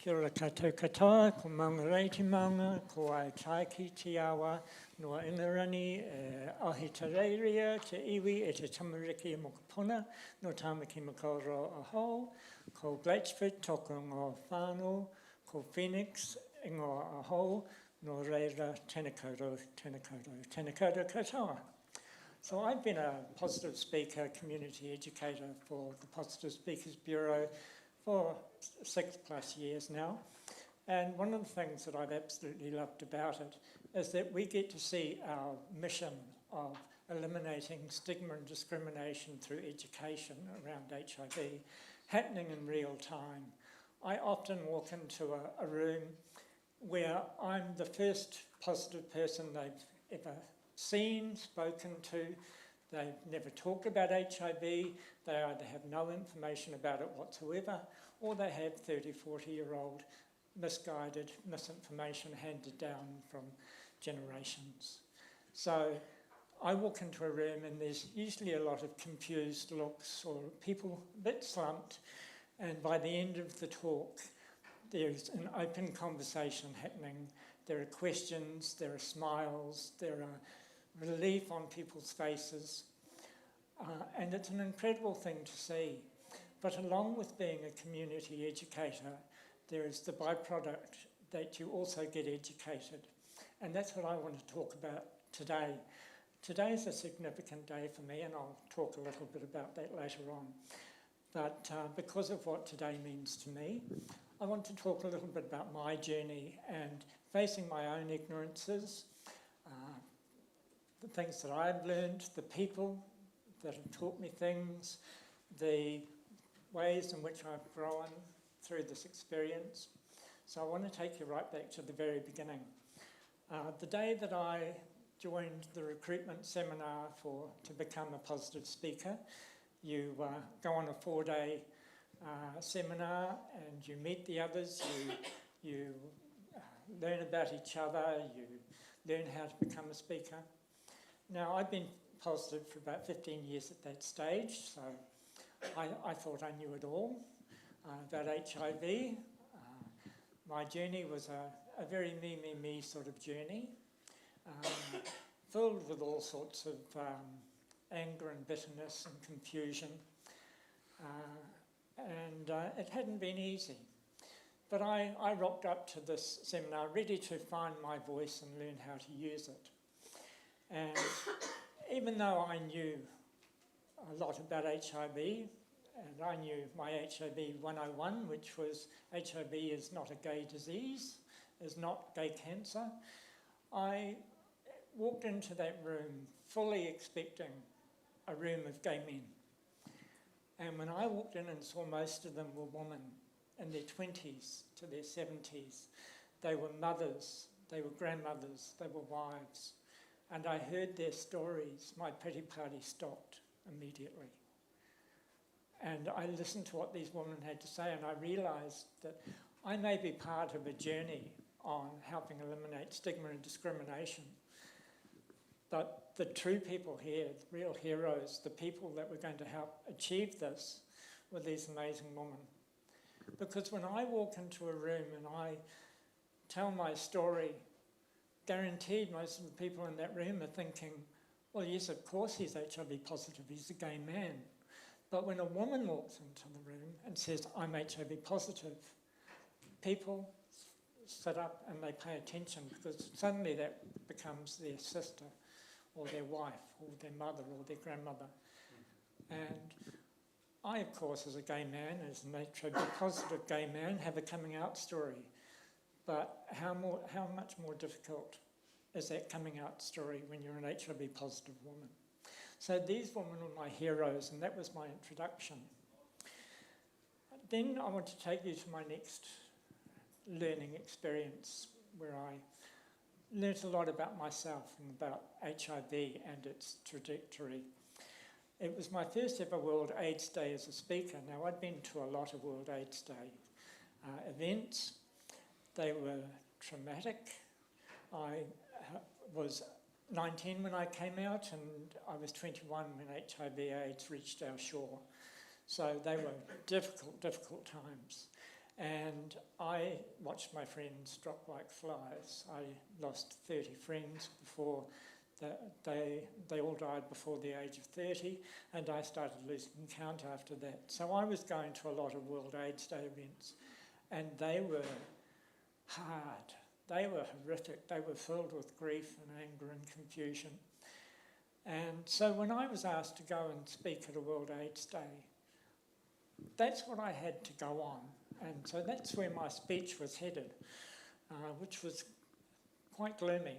Kia ora koutou katoa, ko maunga reiti maunga, ko ai taiki te awa, noa ingarani, ahi tareiria, te iwi, e te tamariki e mokopuna, no tamaki makauro aho, ko Blatchford, toko ngō whānau, ko Phoenix, ingo aho, no reira, tēnā koutou, tēnā koutou, tēnā koutou katoa. So I've been a positive speaker, community educator for the Positive Speakers Bureau for 6+ years now. And one of the things that I've absolutely loved about it is that we get to see our mission of eliminating stigma and discrimination through education around HIV happening in real time. I often walk into a room where I'm the first positive person they've ever seen, spoken to. They've never talked about HIV, they either have no information about it whatsoever, or they have 30, 40-year-old misguided misinformation handed down from generations. So I walk into a room and there's usually a lot of confused looks or people a bit slumped, and by the end of the talk there's an open conversation happening. There are questions, there are smiles, there are relief on people's faces, and it's an incredible thing to see. But along with being a community educator, there is the byproduct that you also get educated, and that's what I want to talk about today. Today is a significant day for me, and I'll talk a little bit about that later on. But because of what today means to me, I want to talk a little bit about my journey and facing my own ignorances, the things that I've learned, the people that have taught me things, the ways in which I've grown through this experience. So I want to take you right back to the very beginning. The day that I joined the recruitment seminar to become a positive speaker, you go on a 4-day seminar and you meet the others, you learn about each other, you learn how to become a speaker. Now, I've been positive for about 15 years at that stage, so I thought I knew it all about HIV. My journey was a very me sort of journey, filled with all sorts of anger and bitterness and confusion, and it hadn't been easy. But I rocked up to this seminar ready to find my voice and learn how to use it. And even though I knew a lot about HIV, and I knew my HIV 101, which was HIV is not a gay disease, is not gay cancer, I walked into that room fully expecting a room of gay men. And when I walked in and saw most of them were women in their 20s to their 70s, they were mothers, they were grandmothers, they were wives, and I heard their stories, my pity party stopped immediately. And I listened to what these women had to say, and I realised that I may be part of a journey on helping eliminate stigma and discrimination, but the true people here, the real heroes, the people that were going to help achieve this were these amazing women. Because when I walk into a room and I tell my story, guaranteed most of the people in that room are thinking, well, yes, of course he's HIV positive, he's a gay man. But when a woman walks into the room and says, I'm HIV positive, people sit up and they pay attention, because suddenly that becomes their sister or their wife or their mother or their grandmother. And I, of course, as a gay man, as an HIV positive gay man, have a coming out story. But how much more difficult is that coming out story when you're an HIV positive woman? So these women were my heroes, and that was my introduction. Then I want to take you to my next learning experience, where I learnt a lot about myself and about HIV and its trajectory. It was my first ever World AIDS Day as a speaker. Now, I'd been to a lot of World AIDS Day events. They were traumatic. I was 19 when I came out, and I was 21 when HIV/AIDS reached our shore. So they were difficult times. And I watched my friends drop like flies. I lost 30 friends before they all died before the age of 30, and I started losing count after that. So I was going to a lot of World AIDS Day events, and they were hard. They were horrific. They were filled with grief and anger and confusion. And so when I was asked to go and speak at a World AIDS Day, that's what I had to go on. And so that's where my speech was headed, which was quite gloomy.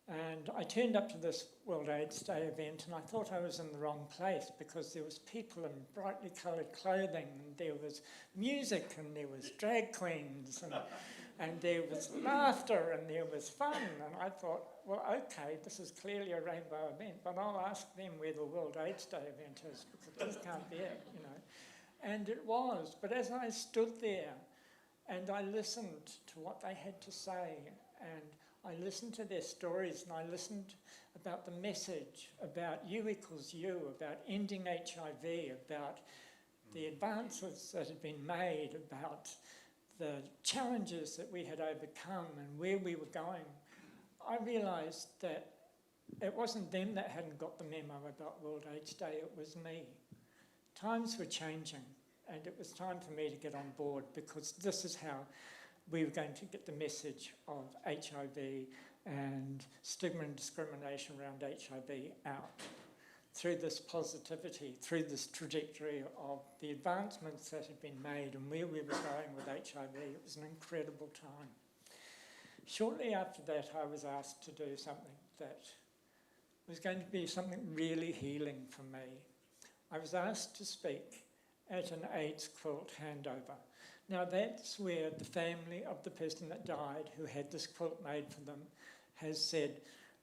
And I turned up to this World AIDS Day event, and I thought I was in the wrong place because there was people in brightly coloured clothing, and there was music, and there was drag queens, and there was laughter, and there was fun. And I thought, well, okay, this is clearly a rainbow event, but I'll ask them where the World AIDS Day event is, because this can't be it, you know. And it was. But as I stood there and I listened to what they had to say, and I listened to their stories, and I listened about the message, about U equals U, about ending HIV, about the advances that had been made, about the challenges that we had overcome and where we were going, I realised that it wasn't them that hadn't got the memo about World AIDS Day, it was me. Times were changing, and it was time for me to get on board, because this is how we were going to get the message of HIV and stigma and discrimination around HIV out. Through this positivity, through this trajectory of the advancements that had been made and where we were going with HIV, it was an incredible time. Shortly after that, I was asked to do something that was going to be something really healing for me. I was asked to speak at an AIDS quilt handover. Now that's where the family of the person that died, who had this quilt made for them, has said,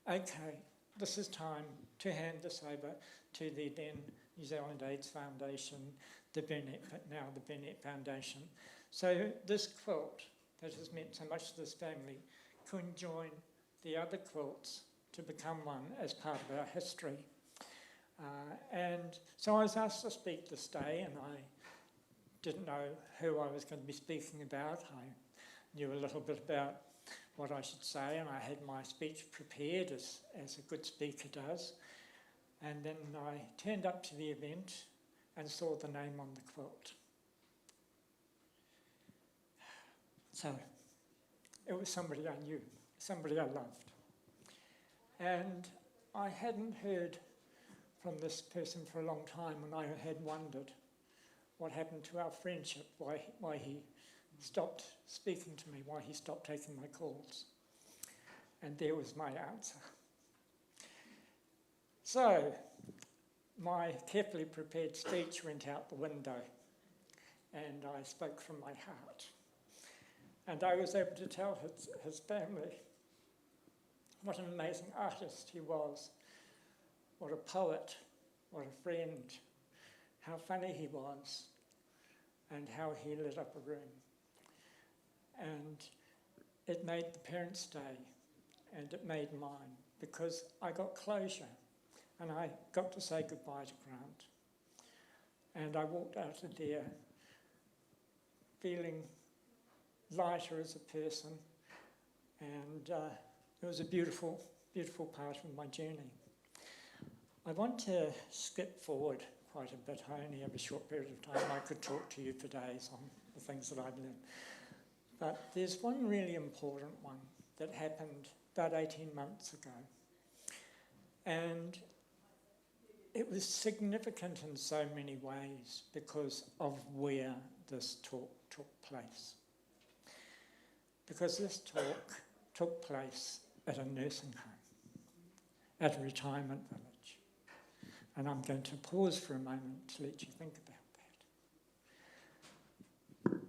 okay, this is time to hand this over to the then New Zealand AIDS Foundation, now the Burnett Foundation. So this quilt that has meant so much to this family can join the other quilts to become one as part of our history. And so I was asked to speak this day, and I didn't know who I was going to be speaking about. I knew a little bit about what I should say, and I had my speech prepared as a good speaker does. And then I turned up to the event and saw the name on the quilt. So it was somebody I knew, somebody I loved. And I hadn't heard from this person for a long time, and I had wondered what happened to our friendship, why he stopped speaking to me, why he stopped taking my calls. And there was my answer. So my carefully prepared speech went out the window, and I spoke from my heart. And I was able to tell his family what an amazing artist he was, what a poet, what a friend, how funny he was, and how he lit up a room. And it made the parents' day, and it made mine, because I got closure, and I got to say goodbye to Grant. And I walked out of there feeling lighter as a person, and it was a beautiful, beautiful part of my journey. I want to skip forward quite a bit. I only have a short period of time. I could talk to you for days on the things that I've learned. But there's one really important one that happened about 18 months ago. And it was significant in so many ways because of where this talk took place. Because this talk took place at a nursing home, at a retirement village. And I'm going to pause for a moment to let you think about that.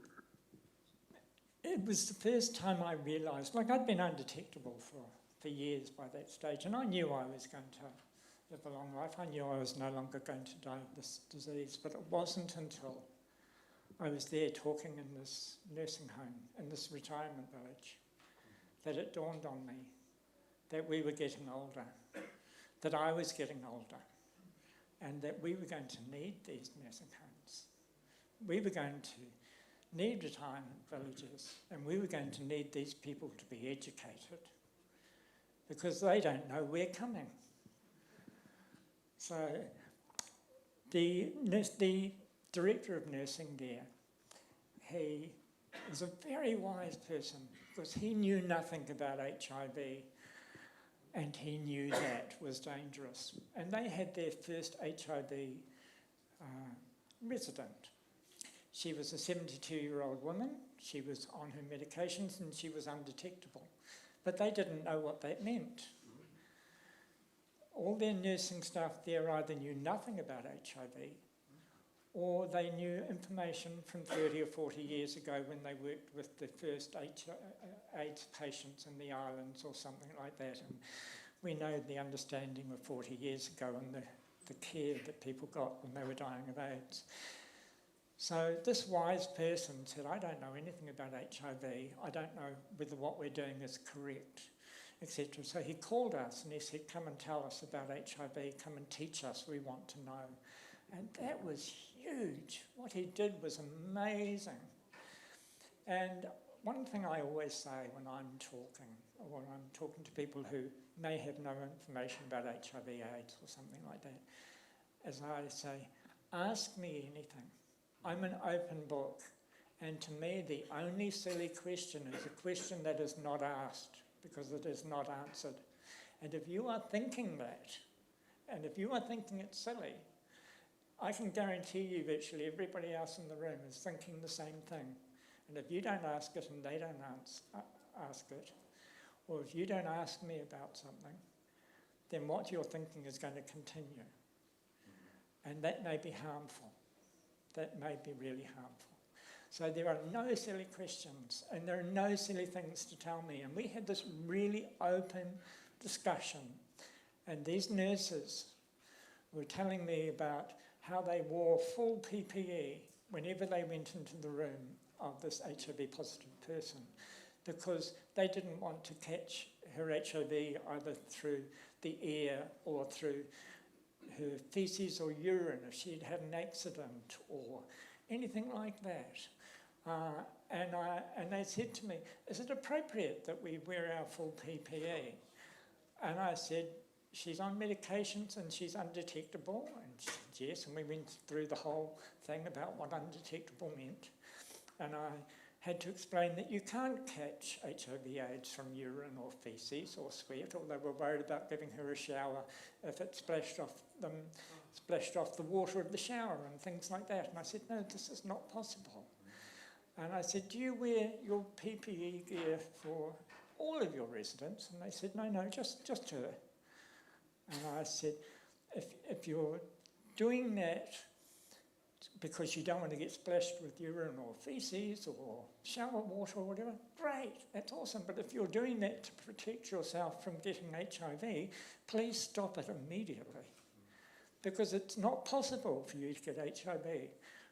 It was the first time I realised, like I'd been undetectable for years by that stage, and I knew I was going to live a long life. I knew I was no longer going to die of this disease, but it wasn't until I was there talking in this nursing home, in this retirement village, that it dawned on me that we were getting older, that I was getting older, and that we were going to need these nursing homes. We were going to need retirement villages, and we were going to need these people to be educated because they don't know we're coming. So the director of nursing there, he was a very wise person because he knew nothing about HIV and he knew that was dangerous. And they had their first HIV resident. She was a 72-year-old woman. She was on her medications and she was undetectable. But they didn't know what that meant. All their nursing staff there either knew nothing about HIV or they knew information from 30 or 40 years ago when they worked with the first AIDS patients in the islands or something like that. And we know the understanding of 40 years ago and the care that people got when they were dying of AIDS. So this wise person said, I don't know anything about HIV, I don't know whether what we're doing is correct, etc. So he called us and he said, come and tell us about HIV, come and teach us, we want to know. And that was huge. What he did was amazing. And one thing I always say when I'm talking, or when I'm talking to people who may have no information about HIV, AIDS or something like that, is I say, ask me anything. I'm an open book, and to me the only silly question is a question that is not asked because it is not answered. And if you are thinking that, and if you are thinking it's silly, I can guarantee you virtually everybody else in the room is thinking the same thing. And if you don't ask it and they don't ask it, or if you don't ask me about something, then what you're thinking is going to continue. And that may be harmful. That may be really harmful. So there are no silly questions and there are no silly things to tell me. And we had this really open discussion. And these nurses were telling me about how they wore full PPE whenever they went into the room of this HIV positive person because they didn't want to catch her HIV either through the air or through her faeces or urine if she'd had an accident or anything like that. And they said to me, is it appropriate that we wear our full PPE? And I said, she's on medications and she's undetectable. And she said yes, and we went through the whole thing about what undetectable meant. And I had to explain that you can't catch HIV/AIDS from urine or faeces or sweat, or they were worried about giving her a shower if it splashed off the water of the shower and things like that. And I said, no, this is not possible. And I said, do you wear your PPE gear for all of your residents? And they said, no, just her. And I said, if you're doing that because you don't want to get splashed with urine or faeces or shower water or whatever, great, that's awesome. But if you're doing that to protect yourself from getting HIV, please stop it immediately. Because it's not possible for you to get HIV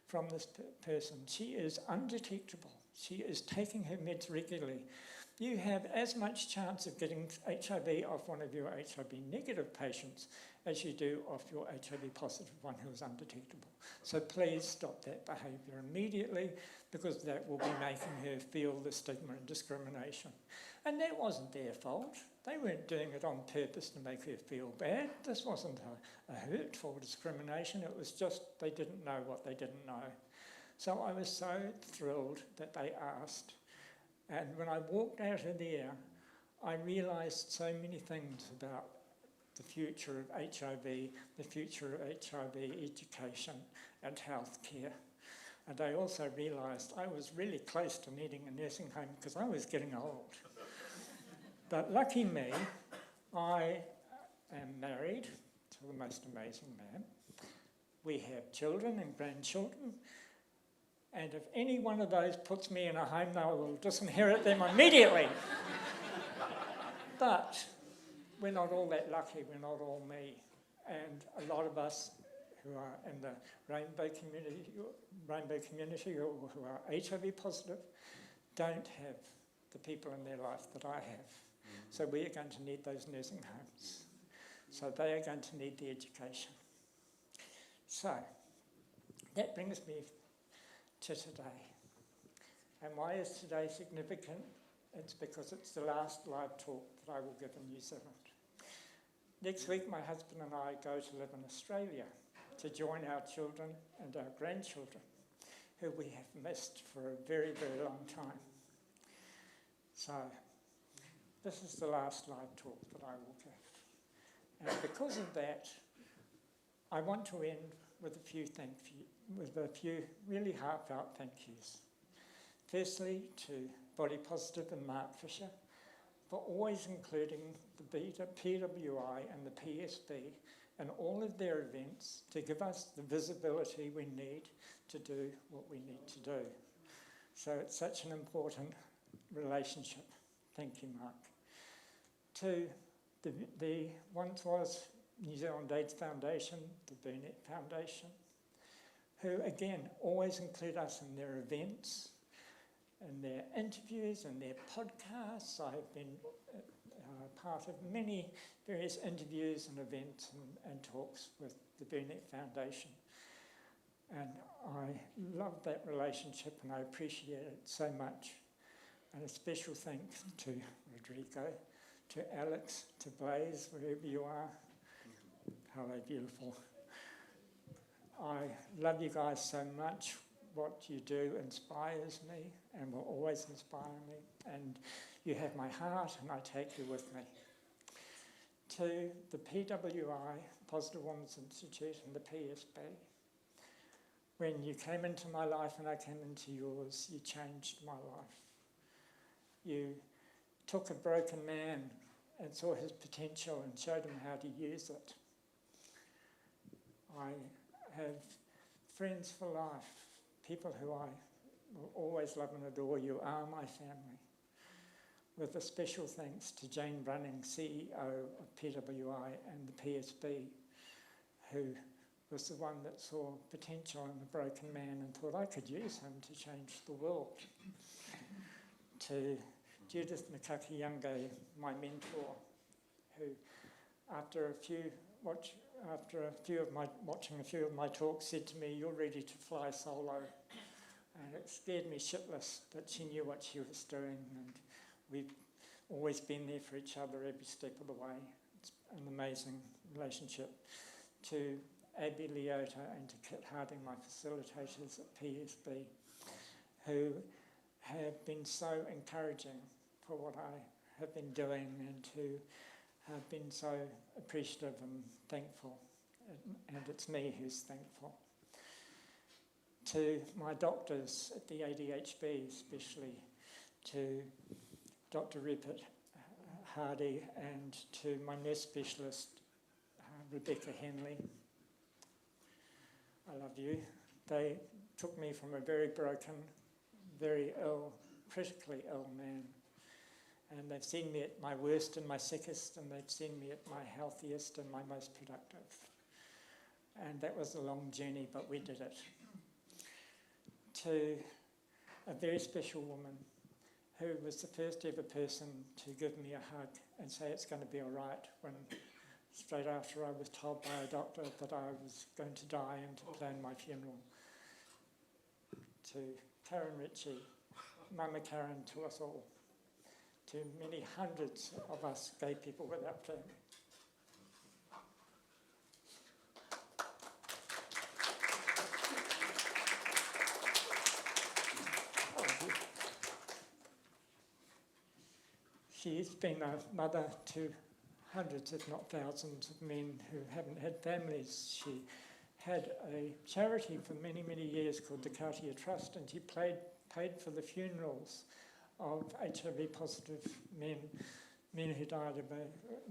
from this person. She is undetectable. She is taking her meds regularly. You have as much chance of getting HIV off one of your HIV negative patients as you do off your HIV positive one who is undetectable. So please stop that behaviour immediately because that will be making her feel the stigma and discrimination. And that wasn't their fault. They weren't doing it on purpose to make her feel bad. This wasn't a hurtful discrimination. It was just they didn't know what they didn't know. So I was so thrilled that they asked. And when I walked out of there, I realised so many things about the future of HIV, the future of HIV education and healthcare. And I also realised I was really close to needing a nursing home because I was getting old. But lucky me, I am married to the most amazing man. We have children and grandchildren. And if any one of those puts me in a home, I will disinherit them immediately. But we're not all that lucky, we're not all me. And a lot of us who are in the rainbow community or who are HIV positive don't have the people in their life that I have. So we are going to need those nursing homes. So they are going to need the education. So that brings me to today. And why is today significant? It's because it's the last live talk that I will give in New Zealand. Next week, my husband and I go to live in Australia to join our children and our grandchildren, who we have missed for a very, very long time. So this is the last live talk that I will give. And because of that, I want to end with a few really heartfelt thank yous. Firstly, to Body Positive and Mark Fisher for always including the PWI and the PSB in all of their events to give us the visibility we need to do what we need to do. So it's such an important relationship. Thank you, Mark. To the once was New Zealand AIDS Foundation, the Burnett Foundation, who again always include us in their events, in their interviews, and their podcasts. I have been part of many various interviews and events and talks with the Burnett Foundation. And I love that relationship and I appreciate it so much. And a special thanks to Rodrigo, to Alex, to Blaze, wherever you are. Hello, beautiful. I love you guys so much. What you do inspires me and will always inspire me. And you have my heart and I take you with me. To the PWI, Positive Women's Institute, and the PSB, when you came into my life and I came into yours, you changed my life. You took a broken man and saw his potential and showed him how to use it. I have friends for life, people who I will always love and adore. You are my family. With a special thanks to Jane Brunning, CEO of PWI and the PSB, who was the one that saw potential in the broken man and thought I could use him to change the world. To Judith Mikaki-Youngay, my mentor, who after watching a few of my talks said to me, "You're ready to fly solo." And it scared me shitless, but she knew what she was doing, and we've always been there for each other every step of the way. It's an amazing relationship. To Abby Leota and to Kit Harding, my facilitators at PSB, who have been so encouraging for what I have been doing and to have been so appreciative and thankful. And it's me who's thankful. To my doctors at the ADHB, especially to Dr. Rupert Hardy and to my nurse specialist, Rebecca Henley. I love you. They took me from a very broken, very ill, critically ill man, and they've seen me at my worst and my sickest, and they've seen me at my healthiest and my most productive. And that was a long journey, but we did it. To a very special woman who was the first ever person to give me a hug and say it's going to be all right when straight after I was told by a doctor that I was going to die and to plan my funeral. To Karen Ritchie, Mama Karen, to us all, to many hundreds of us gay people without family. She's been a mother to hundreds, if not thousands, of men who haven't had families. She had a charity for many, many years called the Katia Trust, and she paid for the funerals of HIV positive men who died of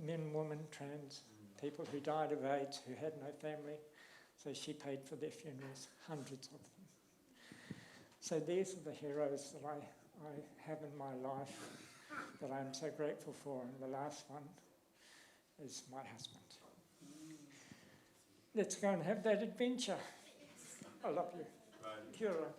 men, women, trans, people who died of AIDS, who had no family. So she paid for their funerals, hundreds of them. So these are the heroes that I have in my life that I'm so grateful for, and the last one is my husband. Let's go and have that adventure. I love you. Kia ora.